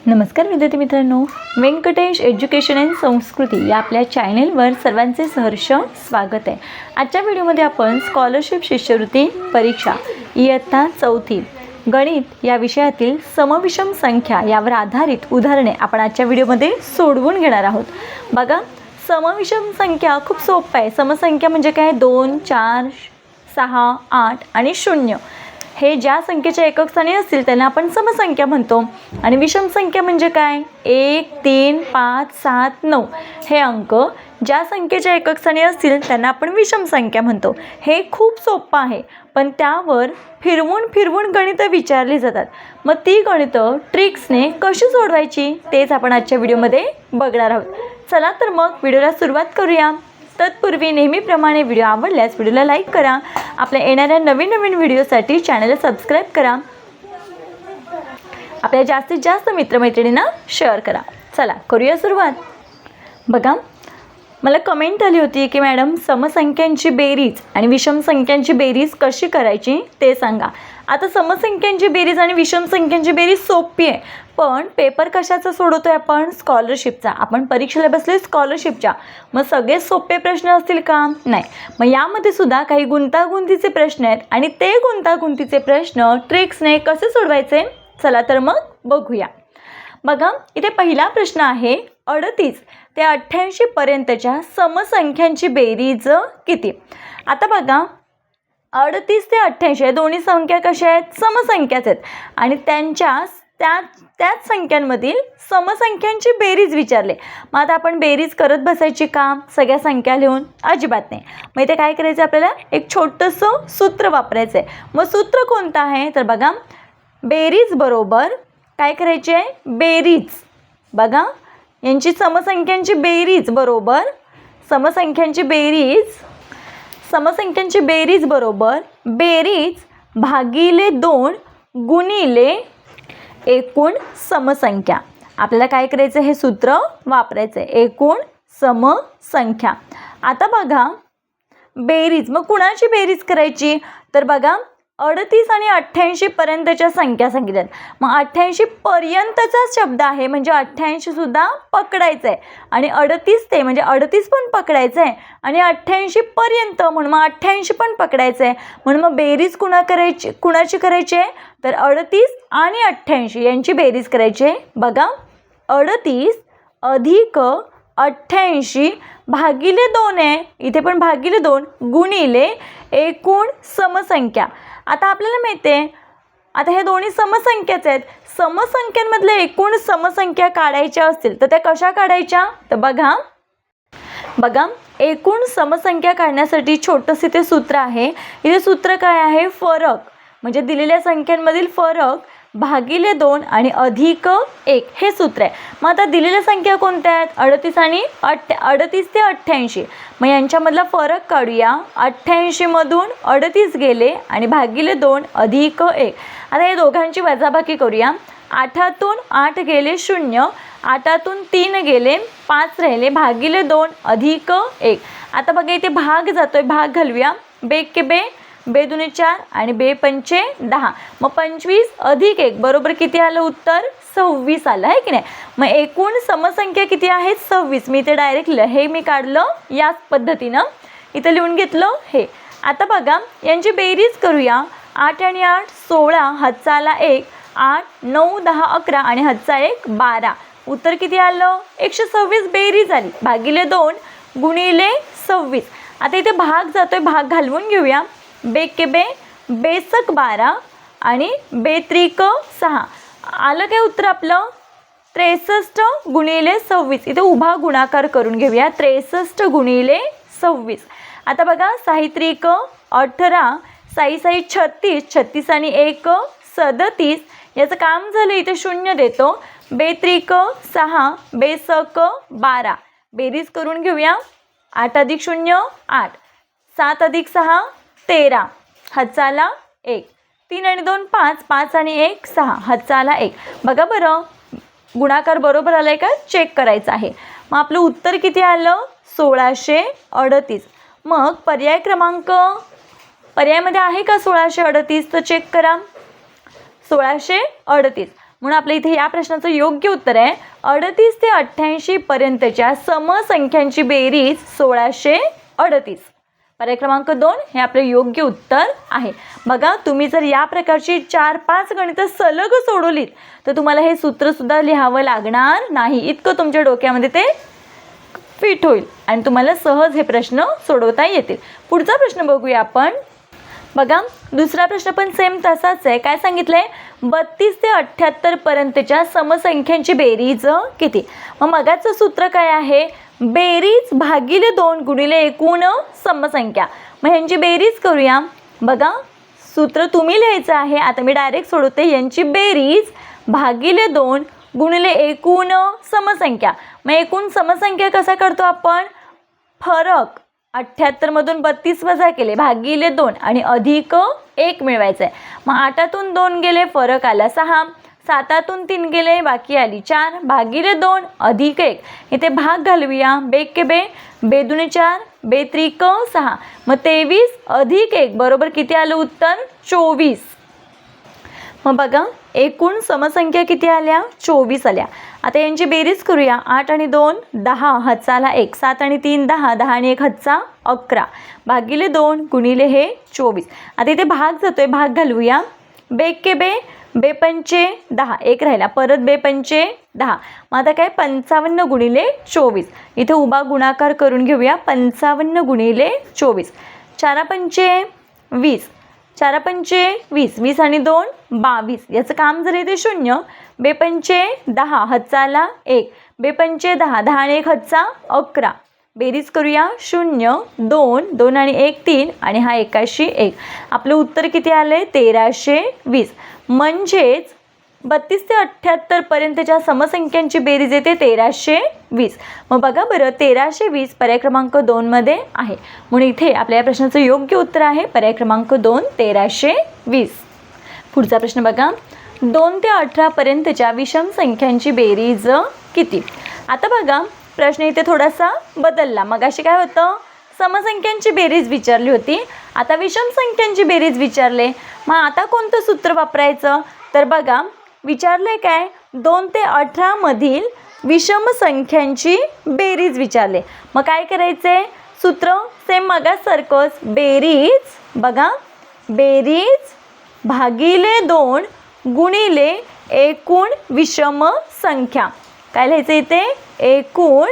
नमस्कार विद्यार्थी मित्रांनो, व्यंकटेश एज्युकेशन अँड संस्कृती या आपल्या चॅनेलवर सर्वांचे सहर्ष स्वागत आहे। आजच्या व्हिडिओमध्ये आपण स्कॉलरशिप शिष्यवृत्ती परीक्षा इयत्ता 4थी गणित या विषयातील समविषम संख्या यावर आधारित उदाहरणे आपण आजच्या व्हिडिओमध्ये सोडवून घेणार आहोत। बघा, समविषम संख्या खूप सोपं आहे। समसंख्या म्हणजे काय? 2, 4, 6, 8 आणि 0 हे ज्या संख्येच्या एकक स्थानी असतील त्यांना आपण समसंख्या म्हणतो। आणि विषम संख्या म्हणजे काय? 1, 3, 5, 7, 9 हे अंक ज्या संख्येच्या एकक स्थानी असतील त्यांना आपण विषम संख्या म्हणतो। हे खूप सोपं आहे, पण त्यावर फिरवून गणितं विचारली जातात। मग ती गणितं ट्रिक्सने कशी सोडवायची तेच आपण आजच्या व्हिडिओमध्ये बघणार आहोत। चला तर मग व्हिडिओला सुरुवात करूया। तत्पूर्वी नेहमीप्रमाणे व्हिडिओ आवडल्यास व्हिडिओला लाईक करा, आपल्या येणाऱ्या नवीन व्हिडिओसाठी चॅनलला सबस्क्राईब करा, आपल्या जास्तीत जास्त मित्रमैत्रिणींना शेअर करा। चला करूया सुरुवात। बघा, मला कमेंट आली होती की मॅडम समसंख्यांची बेरीज आणि विषम संख्यांची बेरीज कशी करायची ते सांगा। आता समसंख्यांची बेरीज आणि विषम संख्यांची बेरीज सोपी आहे, पण पेपर कशाचा सोडवतोय आपण? स्कॉलरशिपचा। आपण परीक्षेला बसले स्कॉलरशिपच्या, मग सगळे सोपे प्रश्न असतील का? नाही। मग यामध्ये सुद्धा काही गुंतागुंतीचे प्रश्न आहेत आणि ते गुंतागुंतीचे प्रश्न ट्रिक्सने कसे सोडवायचे चला तर मग बघूया। बघा, इथे पहिला प्रश्न आहे 38 ते 88 पर्यंतच्या समसंख्यांची बेरीज किती? आता बघा, 38 ते 88 दोन्ही संख्या कशा आहेत? समसंख्याच आहेत आणि त्याच संख्यांमधील समसंख्यांची बेरीज विचारले। मग आता आपण बेरीज करत बसायची का सगळ्या संख्या लिहून? अजिबात नाही। मग इथे काय करायचं? आपल्याला एक छोटंसं सूत्र वापरायचं आहे। मग सूत्र कोणतं आहे? तर बघा, बेरीज बरोबर काय करायचे आहे? बेरीज। बघा, यांची समसंख्यांची बेरीज बरोबर समसंख्यांची बेरीज बरोबर बेरीज भागिले 2 गुणिले एकूण समसंख्या। आपल्याला काय करायचं? हे सूत्र वापरायचं आहे, एकूण समसंख्या। आता बघा, बेरीज, मग कुणाची बेरीज करायची? तर बघा, 38 आणि 88 पर्यंतच्या संख्या सांगितल्यात। मग 88 पर्यंतचा शब्द आहे म्हणजे 88 सुद्धा पकडायचं आहे आणि 38 ते म्हणजे 38 पण पकडायचं आहे आणि 88 पर्यंत म्हणून मग 88 पण पकडायचं आहे। म्हणून मग बेरीज कुणाची करायची आहे? तर 38 आणि 88 यांची बेरीज करायची आहे। बघा, 38 अधिक 88 भागिले 2 आहे, इथे पण भागिले 2 गुणिले एकूण समसंख्या। आता आपल्याला माहिती आहे, आता हे दोन्ही समसंख्याच आहेत। समसंख्यांमधल्या एकूण समसंख्या काढायच्या असतील तर त्या कशा काढायच्या? तर बघा, एकूण समसंख्या काढण्यासाठी छोटंसं इथे सूत्र आहे। इथे सूत्र काय आहे? फरक म्हणजे दिलेल्या संख्यांमधील फरक भागिले 2 आणि अधिक 1 हे सूत्र आहे। मग आता दिलेल्या संख्या कोणत्या आहेत? 38 ते 88। मग यांच्यामधला फरक काढूया। 88 मधून 38 गेले आणि भागिले 2 अधिक 1। आता या दोघांची वजाबाकी करूया। 8तून 8 गेले 0, 8तून 3 गेले 5 राहिले, भागिले 2 अधिक 1। आता बघा, इथे भाग जातोय, भाग घालूया। बे दुने 4 आणि बे पंचे 10। मग 25 अधिक 1 बरोबर किती आलं? उत्तर 26 आलं आहे की नाही? मग एकूण समसंख्या किती आहेत? 26। मी इथे डायरेक्ट हे मी काढलं याच पद्धतीनं इथं लिहून घेतलं हे। आता बघा, यांची बेरीज करूया। 8 आणि 8 16, हातचा आला 1, 8, 9, 10, 11 आणि हातचा 1 12। उत्तर किती आलं? 126 बेरीज आली भागिले 2 गुणिले 26। आता इथे भाग जातोय, भाग घालवून घेऊया। बेसक 12 आणि बेत्रिक 6 आलं काय उत्तर आपलं? 63 गुणिले 26। इथे उभा गुणाकार करून घेऊया, 63 गुणिले 26। आता बघा, 6त्रिक 18, 6 36, 36 आणि 1 37। याचं काम झालं, इथे 0 देतो। बेत्रिक 6, बेसक 12 बेरीज करून घेऊया। 8 अधिक 0 8, 7 अधिक 6 13, हातचा आला 1, 3 आणि 2 5, 5 आणि 1 6, हातचा आला 1। बघा बरं, गुणाकार बरोबर आलाय का चेक करायचं आहे। मग आपलं उत्तर किती आलं? 1638। मग पर्यायामध्ये आहे का 1638? तर चेक करा, 1638। म्हणून आपल्या इथे या प्रश्नाचं योग्य उत्तर आहे 38 ते 88 पर्यंतच्या समसंख्यांची बेरीज 1638. पर्याय क्रमांक 2 हे आपले योग्य उत्तर आहे. बघा तुम्ही जर या प्रकारची 4-5 गणितं सलग सोडवलीत तर तुम्हाला हे सूत्रसुद्धा लिहावं लागणार नाही. इतकं तुमच्या डोक्यामध्ये ते फिट होईल आणि तुम्हाला सहज हे प्रश्न सोडवता येतील. पुढचा प्रश्न बघूया आपण. बघा दुसरा प्रश्न पण सेम तसाच आहे. काय सांगितलंय 32 ते 78 पर्यंतच्या समसंख्यांची बेरीज किती. मग मगाचं सूत्र काय आहे बेरीज भागिले 2 गुणिले एकूण समसंख्या. मग ह्यांची बेरीज करूया. बघा सूत्र तुम्ही लिहायचं आहे. आता मी डायरेक्ट सोडवते. यांची बेरीज भागिले 2 गुणिले एकूण समसंख्या. मग एकूण समसंख्या कसा करतो आपण फरक 78 मधून 32 वजा केले भागिले 2 आणि अधिक 1 मिळवायचं आहे. मग 8तून 2 गेले फरक आला 6, 7तून 3 गेले बाकी आली 4 भागिले 2 अधिक 1. इथे भाग घालूया. बेक बे, बे दुने 4, बे त्रिक 6. मग 23 अधिक 1 बरोबर किती आलं उत्तर 24. मग बघा एकूण समसंख्या किती आल्या 24 आल्या. आता यांची बेरीज करूया. 8 आणि 2 10 हातचाला 1, 7 आणि 3 10, 10 आणि 1 हातचा 11 भागिले 2 गुणिले हे 24. आता इथे भाग जातोय भाग घालूया. बेक के बे, बे पंचे 10 1 राहिला परत बे पंचे 10. मग आता काय 55 गुणिले 24. इथे उभा गुणाकार करून घेऊया. 55 गुणिले 24. 4 पंचे 20, 4 पंचे 20, 20 आणि 2 22. याचं काम जर इथे 0. बे पंचे 10 हातचाला 1, बे पंचे 10, 10 आणि 1 हातचा 11. बेरीज करूया. 0 2 2 आणि 1 3 आणि हा 81 आपलं उत्तर किती आले 1320. म्हणजेच 32 ते 78 पर्यंतच्या समसंख्यांची बेरीज येते 1320. मग बघा बरं 1320 पर्याय क्रमांक 2 मध्ये आहे. म्हणून इथे आपल्या या प्रश्नाचं योग्य उत्तर आहे पर्याय क्रमांक 2 1320. पुढचा प्रश्न बघा 2 ते 18 पर्यंतच्या विषम संख्यांची बेरीज किती. आता बघा प्रश्न इथे थोडासा बदलला. मगाशी काय होतं समसंख्यांची बेरीज विचारली होती. आता विषम संख्यांची बेरीज विचारले. मग आता कोणतं सूत्र वापरायचं तर बघा विचारले काय 2 ते 18 मधील विषम संख्यांची बेरीज विचारले. मग काय करायचे सूत्र सेम मगासारखंच बेरीज. बघा बेरीज भागिले 2 गुणिले एकूण विषम संख्या. काय लिहायचं इथे एकूण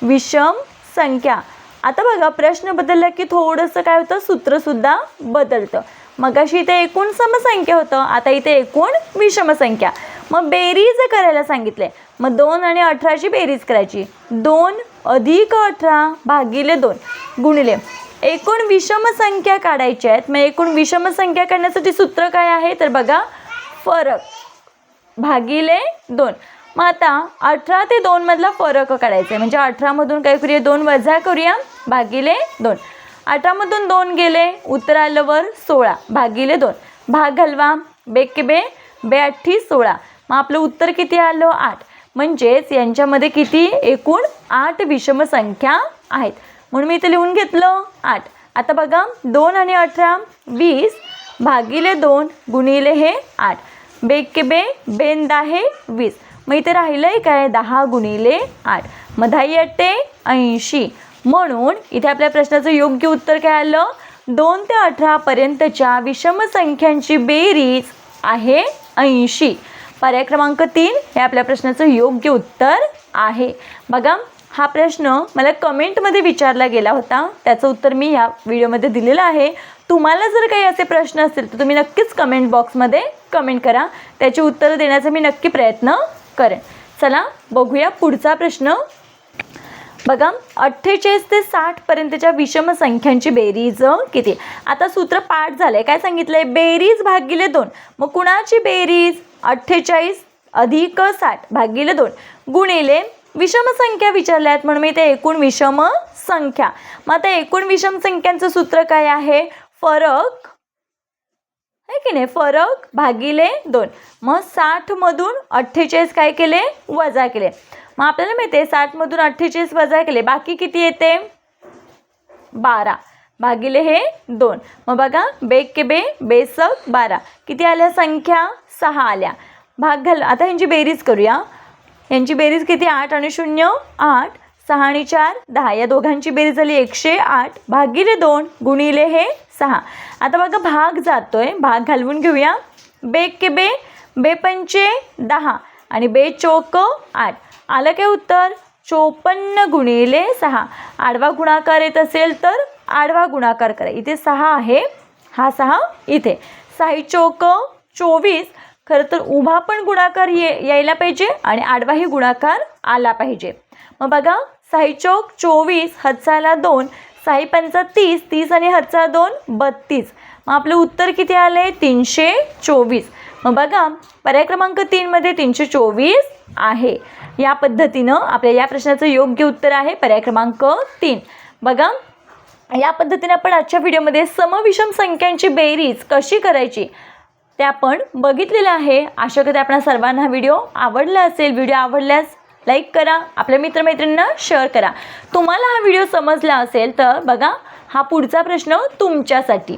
विषम संख्या. आता बघा प्रश्न बदलला की थोडंसं काय होतं सूत्रसुद्धा बदलतं. मगाशी इथे एकूण समसंख्या होतं आता इथे एकूण विषम संख्या. मग बेरीज करायला सांगितले. मग 2 आणि 18ची बेरीज करायची. 2 अधिक 18 भागिले 2 गुणिले एकूण विषम संख्या काढायच्या आहेत. मग एकूण विषम संख्या काढण्यासाठी सूत्र काय आहे तर बघा फरक भागिले 2. मग आता 18 ते 2 मधला फरक काढायचा आहे. म्हणजे 18 मधून काय करूया 2 वजा करूया भागिले 2. 18 मधून 2 गेले उत्तर आलं वर 16 भागिले 2. भाग घालवा. बेक बे, बे 8 16. मग आपलं उत्तर किती आलं 8. म्हणजेच यांच्यामध्ये किती एकूण 8 विषम संख्या आहेत. म्हणून मी इथे लिहून घेतलं 8. आता बघा 2 आणि 18 20 भागिले 2 गुणिले हे 8. बेक बे, बेन 10 20. मग इथे राहिलंय काय 10 गुणिले 8. मग 10 8 80. म्हणून इथे आपल्या प्रश्नाचं योग्य उत्तर काय आलं 2 ते 18 पर्यंतच्या विषम संख्यांची बेरीज आहे 80. पर्याय क्रमांक 3 हे आपल्या प्रश्नाचं योग्य उत्तर आहे. बघा हा प्रश्न मला कमेंटमध्ये विचारला गेला होता. त्याचं उत्तर मी या व्हिडिओमध्ये दिलेलं आहे. तुम्हाला जर काही असे प्रश्न असतील तर तुम्ही नक्कीच कमेंट बॉक्समध्ये कमेंट करा. त्याची उत्तरं देण्याचा मी नक्की प्रयत्न करेन. चला बघूया पुढचा प्रश्न. बघा 48 ते 60 पर्यंतच्या विषम संख्यांची बेरीज किती. आता सूत्र पाठ झालंय. काय सांगितलंय बेरीज भागिले 2. मग कुणाची बेरीज 48 अधिक 60 भागिले 2 गुणिले विषम संख्या विचारल्या आहेत म्हणून मी ते एकूण विषम संख्या. मग आता एकूण विषम संख्यांचं सूत्र काय आहे फरक आहे की नाही फरक भागिले 2. मग 60 मधून 48 काय केले वजा केले. मग आपल्याला माहिती 60 मधून 48 वजा केले बाकी किती येते 12 भागिले हे 2. मग बघा बेक के बे बेसक 12 किती आल्या संख्या 6 आल्या. भाग घाल. आता ह्यांची बेरीज करूया. यांची बेरीज किती? 8 आणि 0 8, 6 आणि 4 10. या दोघांची बेरीज झाली 108 भागिले 2 गुणिले हे 6. आता बघा भाग जातोय, भाग घालवून घेऊया. बे के बे, बे पंचे 10 आणि बे चौक 8. आलं काय उत्तर? 54 गुणिले 6. आडवा गुणाकार येत असेल तर आडवा गुणाकार करा. इथे 6 आहे, हा 6 इथे. 6 चौक 24. खरं तर उभा पण गुणाकार यायला पाहिजे आणि आडवाही गुणाकार आला पाहिजे. मग बघा 6 चौक 24, हातचाला 2, 6 पंचा 30, 30 आणि हातचा 2 32. मग आपलं उत्तर किती आलं आहे? 324. मग बघा पर्याय क्रमांक 3 मध्ये 324 आहे. या पद्धतीनं आपल्या या प्रश्नाचं योग्य उत्तर आहे पर्याय क्रमांक 3. बघा या पद्धतीने आपण आजच्या व्हिडिओमध्ये समविषम संख्यांची बेरीज कशी करायची ते आपण बघितलेलं आहे. आशा करते आपल्या सर्वांना हा व्हिडिओ आवडला असेल. व्हिडिओ आवडल्यास लाईक करा, आपल्या मित्रमैत्रिणींना शेअर करा. तुम्हाला हा व्हिडिओ समजला असेल तर बघा हा पुढचा प्रश्न तुमच्यासाठी.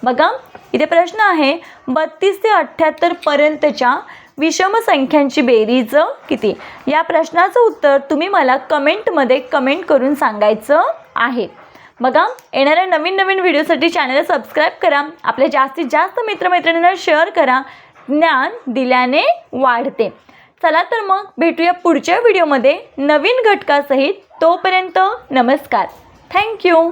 बघा इथे प्रश्न आहे 32 ते 78 पर्यंतच्या विषम संख्यांची बेरीज किती? या प्रश्नाचं उत्तर तुम्ही मला कमेंटमध्ये कमेंट करून सांगायचं आहे. बघा येणाऱ्या नवीन नवीन व्हिडिओसाठी चॅनलला सबस्क्राईब करा, आपल्या जास्तीत जास्त मित्रमैत्रिणींना शेअर करा. ज्ञान दिल्याने वाढते. चला तर मग भेटूया पुढच्या व्हिडिओमध्ये नवीन घटकासहित. तोपर्यंत नमस्कार. थँक्यू.